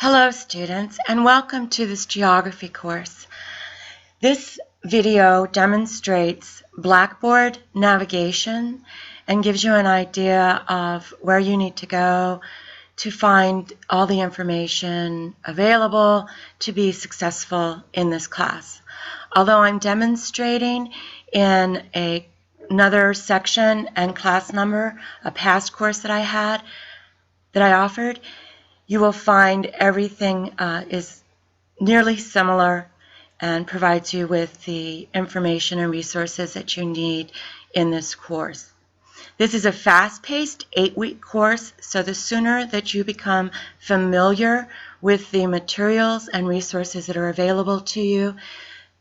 Hello students, and welcome to this geography course. This video demonstrates Blackboard navigation and gives you an idea of where you need to go to find all the information available to be successful in this class. Although I'm demonstrating in another section and class number, a past course that I offered, you will find everything is nearly similar and provides you with the information and resources that you need in this course. This is a fast-paced 8-week course, so the sooner that you become familiar with the materials and resources that are available to you,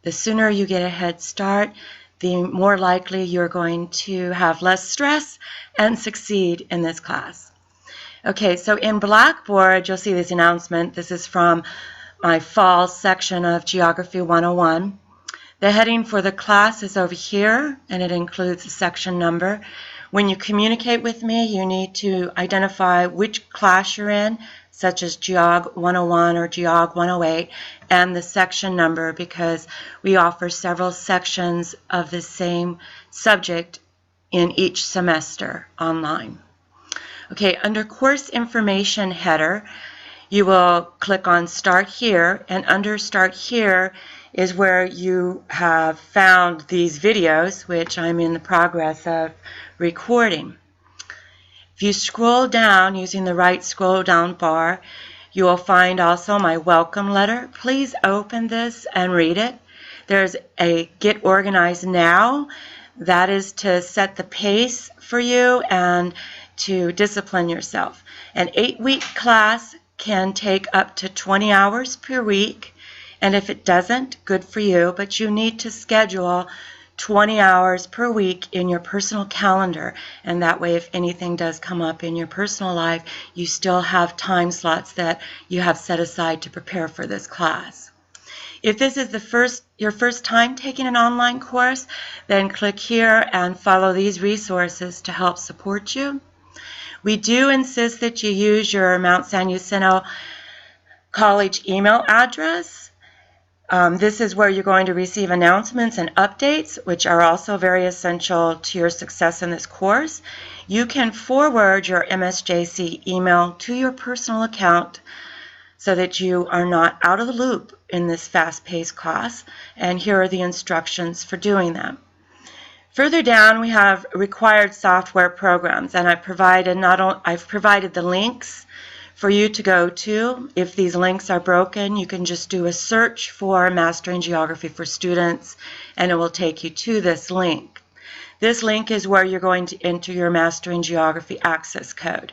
the sooner you get a head start, the more likely you're going to have less stress and succeed in this class. Okay, so in Blackboard, you'll see this announcement. This is from my fall section of Geography 101. The heading for the class is over here, and it includes the section number. When you communicate with me, you need to identify which class you're in, such as Geog 101 or Geog 108, and the section number, because we offer several sections of the same subject in each semester online. Okay, under Course Information header, you will click on Start Here, and under Start Here is where you have found these videos, which I'm in the progress of recording. If you scroll down using the right scroll down bar, you will find also my welcome letter. Please open this and read it. There's a Get Organized Now. That is to set the pace for you and to discipline yourself. An 8-week class can take up to 20 hours per week, and if it doesn't, good for you, but you need to schedule 20 hours per week in your personal calendar, and that way if anything does come up in your personal life, you still have time slots that you have set aside to prepare for this class. If this is your first time taking an online course, then click here and follow these resources to help support you. We do insist that you use your Mount San Jacinto College email address. This is where you're going to receive announcements and updates, which are also very essential to your success in this course. You can forward your MSJC email to your personal account so that you are not out of the loop in this fast-paced class, and here are the instructions for doing that. Further down, we have required software programs, and I've provided the links for you to go to. If these links are broken, you can just do a search for Mastering Geography for Students, and it will take you to this link. This link is where you're going to enter your Mastering Geography access code.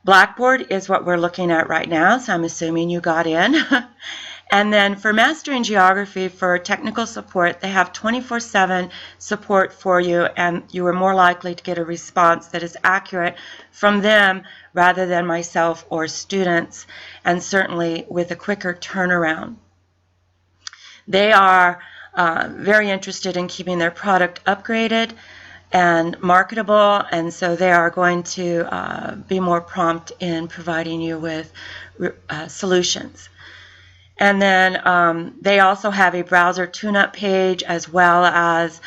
Blackboard is what we're looking at right now, so I'm assuming you got in. And then for Mastering Geography, for technical support, they have 24/7 support for you, and you are more likely to get a response that is accurate from them rather than myself or students, and certainly with a quicker turnaround. They are very interested in keeping their product upgraded and marketable, and so they are going to be more prompt in providing you with solutions. And then they also have a browser tune-up page as well as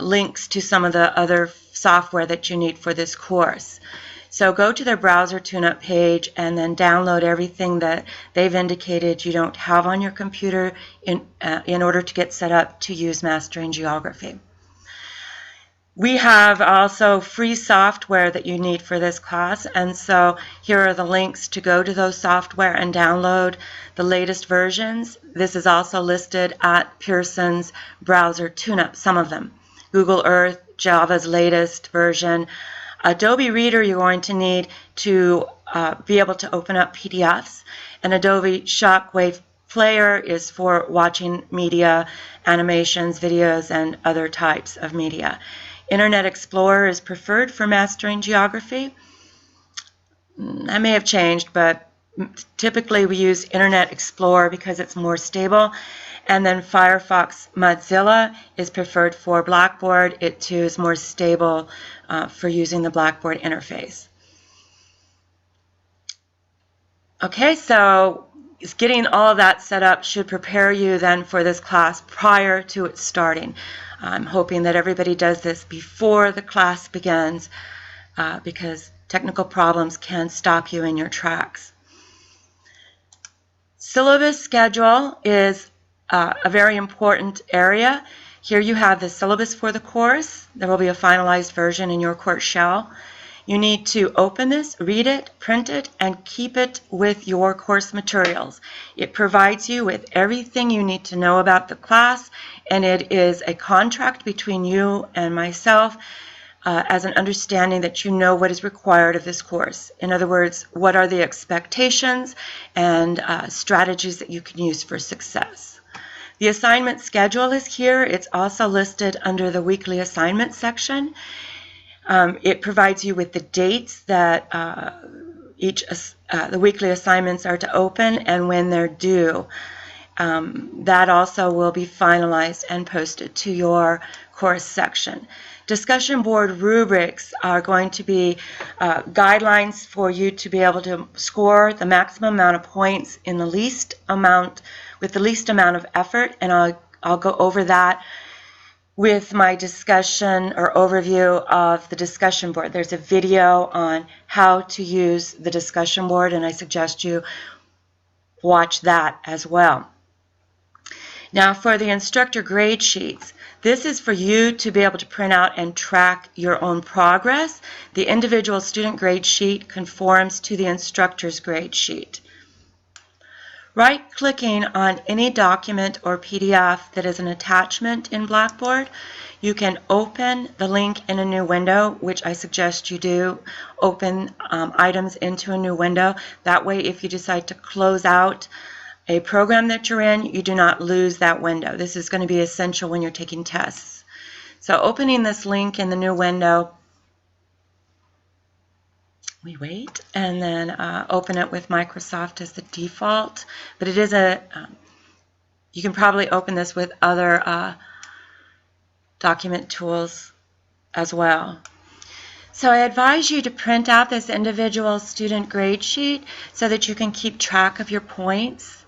links to some of the other software that you need for this course. So go to their browser tune-up page and then download everything that they've indicated you don't have on your computer in order to get set up to use Mastering Geography. We have also free software that you need for this class, and so here are the links to go to those software and download the latest versions. This is also listed at Pearson's browser tune-up, some of them. Google Earth, Java's latest version. Adobe Reader you're going to need to be able to open up PDFs, and Adobe Shockwave Player is for watching media, animations, videos, and other types of media. Internet Explorer is preferred for Mastering Geography. That may have changed, but typically we use Internet Explorer because it's more stable. And then Firefox Mozilla is preferred for Blackboard. It too is more stable for using the Blackboard interface. Okay, so getting all of that set up should prepare you then for this class prior to it starting. I'm hoping that everybody does this before the class begins because technical problems can stop you in your tracks. Syllabus schedule is a very important area. Here you have the syllabus for the course. There will be a finalized version in your course shell. You need to open this, read it, print it, and keep it with your course materials. It provides you with everything you need to know about the class, and it is a contract between you and myself as an understanding that you know what is required of this course. In other words, what are the expectations and strategies that you can use for success. The assignment schedule is here. It's also listed under the weekly assignment section. It provides you with the dates that the weekly assignments are to open and when they're due. That also will be finalized and posted to your course section. Discussion board rubrics are going to be guidelines for you to be able to score the maximum amount of points in the least amount, with the least amount of effort, and I'll go over that with my discussion or overview of the discussion board. There's a video on how to use the discussion board, and I suggest you watch that as well. Now for the instructor grade sheets, this is for you to be able to print out and track your own progress. The individual student grade sheet conforms to the instructor's grade sheet. Right-clicking on any document or PDF that is an attachment in Blackboard, you can open the link in a new window, which I suggest you do. Open items into a new window. That way, if you decide to close out a program that you're in, you do not lose that window. This is going to be essential when you're taking tests. So opening this link in the new window, we wait, and then open it with Microsoft as the default. But it is you can probably open this with other document tools as well. So I advise you to print out this individual student grade sheet so that you can keep track of your points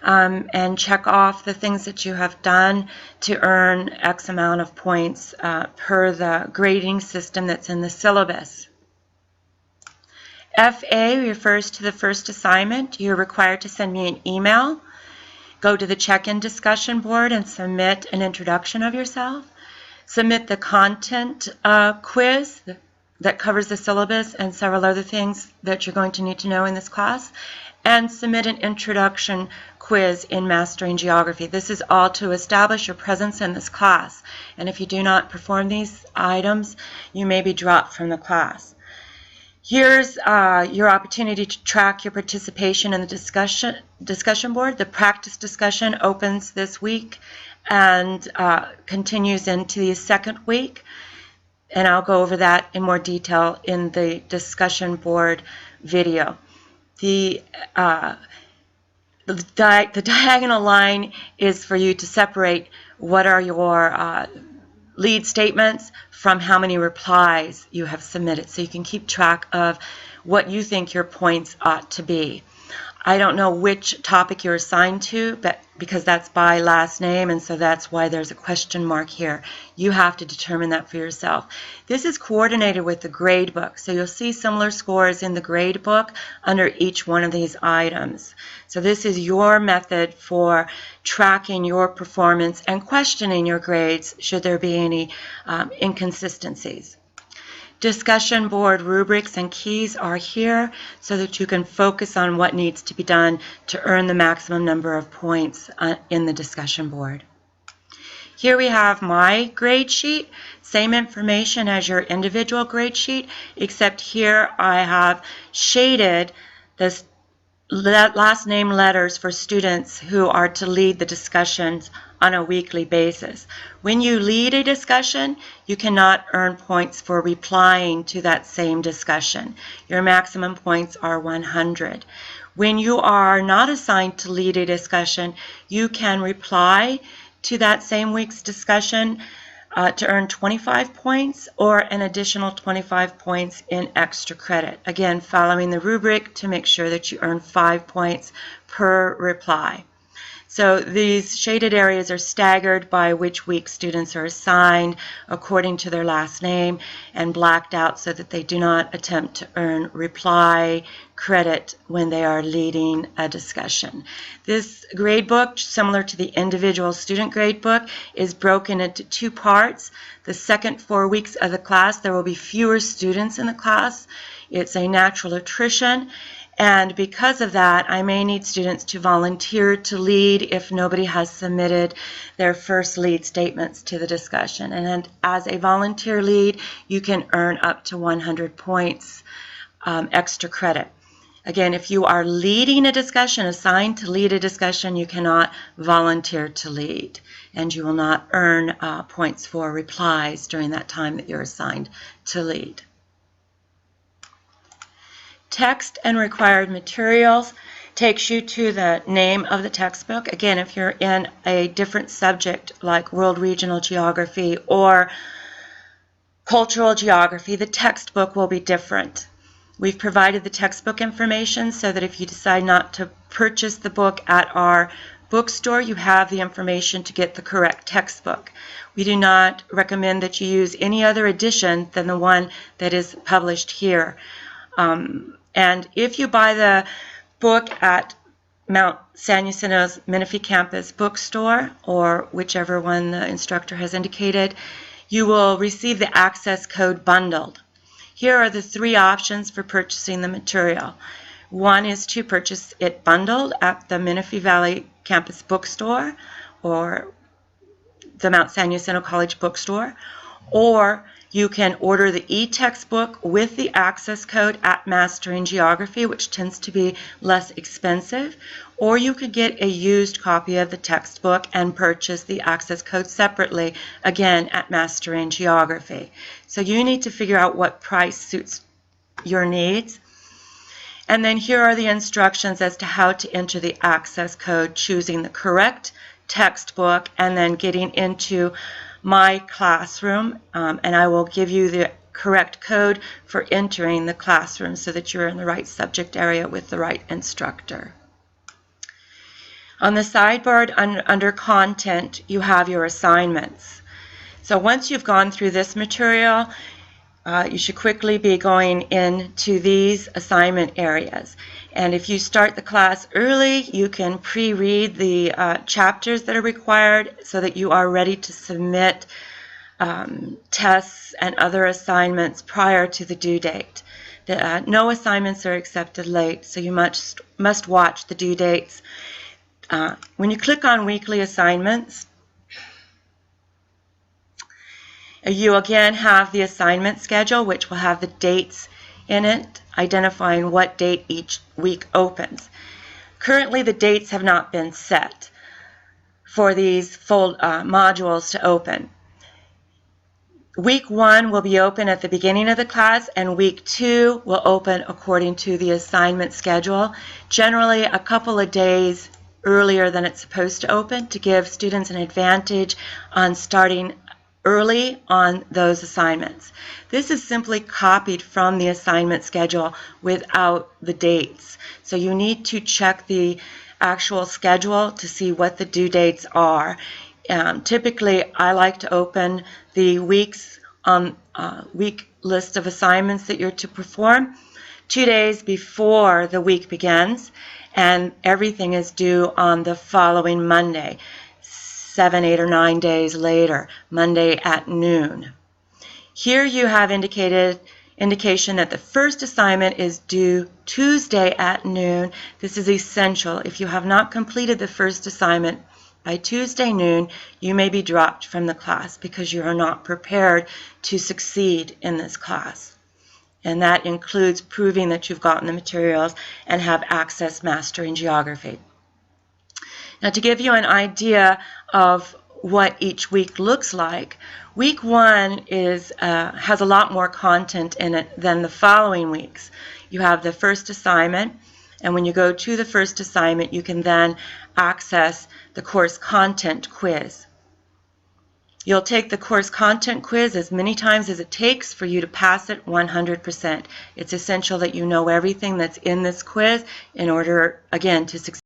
and check off the things that you have done to earn X amount of points per the grading system that's in the syllabus. FA refers to the first assignment. You're required to send me an email. Go to the check-in discussion board and submit an introduction of yourself. Submit the content quiz that covers the syllabus and several other things that you're going to need to know in this class. And submit an introduction quiz in Mastering Geography. This is all to establish your presence in this class. And if you do not perform these items, you may be dropped from the class. Here's your opportunity to track your participation in the discussion board. The practice discussion opens this week and continues into the second week. And I'll go over that in more detail in the discussion board video. The diagonal line is for you to separate what are your lead statements from how many replies you have submitted, so you can keep track of what you think your points ought to be. I don't know which topic you're assigned to, but because that's by last name, and so that's why there's a question mark here. You have to determine that for yourself. This is coordinated with the grade book, so you'll see similar scores in the grade book under each one of these items. So this is your method for tracking your performance and questioning your grades should there be any inconsistencies. Discussion board rubrics and keys are here so that you can focus on what needs to be done to earn the maximum number of points in the discussion board. Here we have my grade sheet, same information as your individual grade sheet, except here I have shaded the last name letters for students who are to lead the discussions on a weekly basis. When you lead a discussion, you cannot earn points for replying to that same discussion. Your maximum points are 100. When you are not assigned to lead a discussion, you can reply to that same week's discussion to earn 25 points or an additional 25 points in extra credit. Again, following the rubric to make sure that you earn 5 points per reply. So these shaded areas are staggered by which week students are assigned according to their last name and blacked out so that they do not attempt to earn reply credit when they are leading a discussion. This gradebook, similar to the individual student gradebook, is broken into 2 parts. The second 4 weeks of the class, there will be fewer students in the class. It's a natural attrition. And because of that, I may need students to volunteer to lead if nobody has submitted their first lead statements to the discussion. And as a volunteer lead, you can earn up to 100 points extra credit. Again, if you are leading a discussion, assigned to lead a discussion, you cannot volunteer to lead. And you will not earn points for replies during that time that you're assigned to lead. Text and required materials takes you to the name of the textbook. Again, if you're in a different subject like World Regional Geography or Cultural Geography, the textbook will be different. We've provided the textbook information so that if you decide not to purchase the book at our bookstore, you have the information to get the correct textbook. We do not recommend that you use any other edition than the one that is published here. And if you buy the book at Mount San Jacinto's Menifee Campus bookstore, or whichever one the instructor has indicated, you will receive the access code bundled. Here are the 3 options for purchasing the material. One is to purchase it bundled at the Menifee Valley Campus bookstore or the Mount San Jacinto College bookstore, or you can order the e-textbook with the access code at Mastering Geography, which tends to be less expensive, or you could get a used copy of the textbook and purchase the access code separately, again at Mastering Geography. So you need to figure out what price suits your needs. And then here are the instructions as to how to enter the access code, choosing the correct textbook, and then getting into My Classroom, and I will give you the correct code for entering the classroom so that you're in the right subject area with the right instructor. On the sidebar under Content, you have your assignments. So once you've gone through this material, you should quickly be going into these assignment areas. And if you start the class early, you can pre-read the chapters that are required so that you are ready to submit tests and other assignments prior to the due date. No assignments are accepted late, so you must watch the due dates. When you click on weekly assignments, you again have the assignment schedule, which will have the dates in it, identifying what date each week opens. Currently, the dates have not been set for these full modules to open. Week 1 will be open at the beginning of the class, and week 2 will open according to the assignment schedule, generally a couple of days earlier than it's supposed to open to give students an advantage on starting early on those assignments. This is simply copied from the assignment schedule without the dates. So you need to check the actual schedule to see what the due dates are. Typically, I like to open the weeks on week list of assignments that you're to perform 2 days before the week begins, and everything is due on the following Monday. 7, 8, or 9 days later, Monday at noon. Here you have indication that the first assignment is due Tuesday at noon. This is essential. If you have not completed the first assignment by Tuesday noon, you may be dropped from the class because you are not prepared to succeed in this class. And that includes proving that you've gotten the materials and have access Mastering Geography. Now, to give you an idea of what each week looks like, week 1 has a lot more content in it than the following weeks. You have the first assignment, and when you go to the first assignment, you can then access the course content quiz. You'll take the course content quiz as many times as it takes for you to pass it 100%. It's essential that you know everything that's in this quiz in order, again, to succeed.